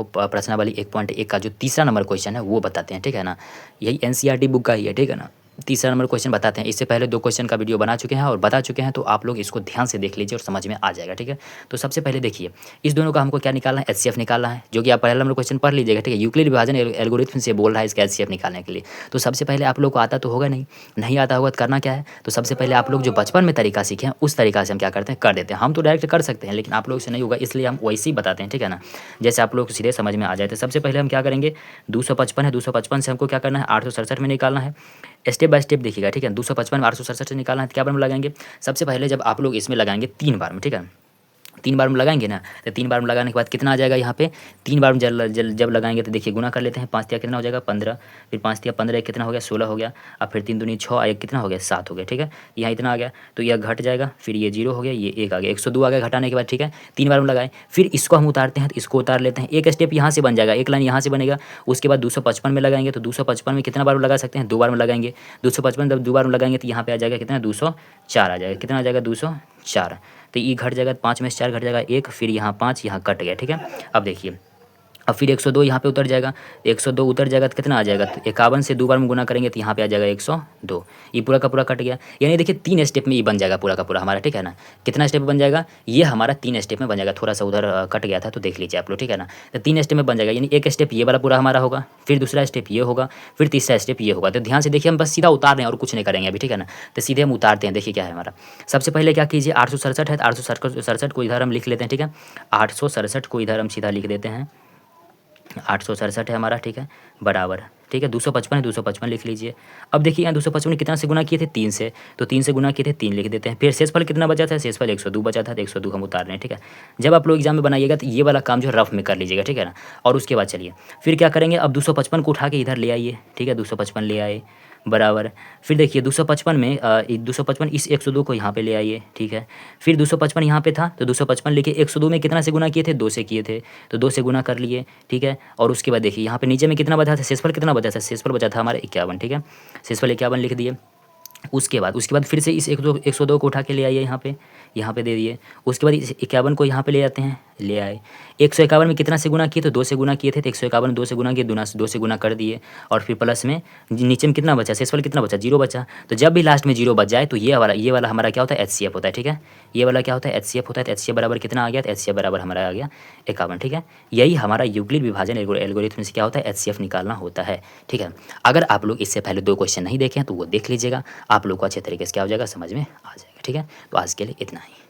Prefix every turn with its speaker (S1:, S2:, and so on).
S1: आपको प्रश्नावली 1.1 का जो तीसरा नंबर क्वेश्चन है वो बताते हैं, ठीक है ना। यही एनसीईआरटी बुक का ही है, ठीक है ना। तीसरा नंबर क्वेश्चन बताते हैं। इससे पहले 2 क्वेश्चन का वीडियो बना चुके हैं और बता चुके हैं, तो आप लोग इसको ध्यान से देख लीजिए और समझ में आ जाएगा, ठीक है। तो सबसे पहले देखिए, इस दोनों का हमको क्या निकालना है, एचसीएफ निकालना है, जो कि आप पहला नंबर क्वेश्चन पढ़ लीजिएगा, ठीक है। यूक्लिड विभाजन एल्गोरिथम से बोल रहा है इसका एचसीएफ निकालने के लिए। तो सबसे पहले आप लोग को आता तो होगा नहीं आता होगा तो करना क्या है, तो सबसे पहले आप लोग जो बचपन में तरीका सीखे हैं उस तरीका से हम क्या करते हैं, कर देते हैं। हम तो डायरेक्ट कर सकते हैं, लेकिन आप लोग से नहीं होगा, इसलिए हम वैसे ही बताते हैं, ठीक है ना। जैसे आप लोग को सीधे समझ में आ जाए, तो सबसे पहले हम क्या करेंगे, 255 है, 255 से हमको क्या करना है, 867 में निकालना है। स्टेप बाय स्टेप देखिएगा, ठीक है। 255 में 867 से निकालना है, तो क्या बार में लगाएंगे, सबसे पहले जब आप लोग इसमें लगाएंगे 3 बार में, ठीक है। 3 बार में लगाएंगे ना, तो 3 बार में लगाने के बाद कितना आ जाएगा यहाँ पे, 3 बार में जब लगाएंगे तो देखिए गुना कर लेते हैं। 5 तिया कितना हो जाएगा, 15, फिर 5 तिया 15, एक कितना हो गया, 16 हो गया। अब फिर 3 दूनी 6, एक कितना हो गया, 7 हो गया, ठीक है। यहाँ इतना आ गया, तो यह घट जाएगा, फिर ये 0 हो गया, ये 1 आ गया, 102 आ गया घटाने के बाद, ठीक है। 3 बार में लगाए, फिर इसको हम उतारते हैं, तो इसको उतार लेते हैं। एक स्टेप यहाँ से बन जाएगा, एक लाइन यहाँ से बनेगा। उसके बाद 255 में लगाएंगे, तो 255 में कितना बार में लगा सकते हैं, 2 बार में लगाएंगे। 255 जब 2 बार में लगाएंगे तो यहाँ पे आ जाएगा कितना, 204 आ जाएगा, कितना आ जाएगा, 204। तो ये घट जाएगा, 5 में से 4 घट जाएगा 1, फिर यहाँ 5 यहाँ कट गया, ठीक है। अब देखिए, अब फिर 102 यहाँ पे उतर जाएगा, 102 उतर जाएगा तो कितना आ जाएगा, तो 51 से 2 बार में गुना करेंगे तो यहाँ पे आ जाएगा 102। ये पूरा का पूरा कट गया, यानी देखिए 3 स्टेप में ये बन जाएगा पूरा का पूरा हमारा, ठीक है ना। कितना स्टेप बन जाएगा, ये हमारा 3 स्टेप में बन जाएगा। थोड़ा सा उधर कट गया था तो देख लीजिए आप लोग, ठीक है ना। तो 3 स्टेप में बन जाएगा, यानी एक स्टेप ये वाला पूरा हमारा होगा, फिर दूसरा स्टेप ये होगा, फिर तीसरा स्टेप ये होगा। तो ध्यान से देखिए, हम बस सीधा उतार रहे हैं और कुछ नहीं करेंगे अभी, ठीक है ना। तो सीधे हम उतारते हैं, देखिए क्या है हमारा। सबसे पहले क्या कीजिए, 867 है, तो 867 को इधर हम लिख लेते हैं, ठीक है। 867 को इधर हम सीधा लिख देते हैं, 867 है हमारा, ठीक है, बराबर, ठीक है। 255 है, 255 लिख लीजिए। अब देखिए यहाँ 255 कितना से गुना किए थे, 3 से, तो 3 से गुना किए थे, 3 लिख देते हैं। फिर शेषफल कितना बचा था, शेषफल 102 बचा था, तो 102 हम उतार रहे हैं, ठीक है। जब आप लोग एग्जाम में बनाइएगा तो ये वाला काम जो है रफ में कर लीजिएगा, ठीक है ना। और उसके बाद चलिए फिर क्या करेंगे, अब 255 को उठा के इधर ले आइए, ठीक है। 255 ले आए, बराबर। फिर देखिए 255 में 255 इस 102 को यहाँ पे ले आइए, ठीक है। फिर 255 यहाँ पे था, तो 255 लेके 102 में कितना से गुना किए थे, 2 से किए थे, तो 2 से गुना कर लिए, ठीक है। और उसके बाद देखिए यहाँ पे नीचे में कितना बचा था, शेषफल कितना बचा था, शेषफल बचा था हमारा 51, ठीक है। शेषफल 51 लिख दिए। उसके बाद फिर से इस 102 को उठा के ले आइए, यहाँ पे दे दिए। उसके बाद इस 51 को यहाँ पे ले आते हैं, ले आए। 151 में कितना से गुना किए, तो 2 से गुना किए थे, तो 151 2 से गुना किए, 2 से गुना कर दिए। और फिर प्लस में नीचे में कितना बचा, शेषफल कितना बचा, 0 बचा। तो जब भी लास्ट में 0 बच जाए तो ये वाला हमारा क्या होता है, एचसीएफ होता है, ठीक है। ये वाला क्या होता है, एचसीएफ होता है। तो एचसीएफ बराबर कितना आ गया, तो एचसीएफ बराबर हमारा आ गया 51, ठीक है। यही हमारा यूक्लिड विभाजन एल्गोरिथम से क्या होता है, एचसीएफ निकालना होता है, ठीक है। अगर आप लोग इससे पहले 2 क्वेश्चन नहीं देखे हैं तो वो देख लीजिएगा, आप लोग को अच्छे तरीके से क्या हो जाएगा, समझ में आ जाएगा, ठीक है। तो आज के लिए इतना ही।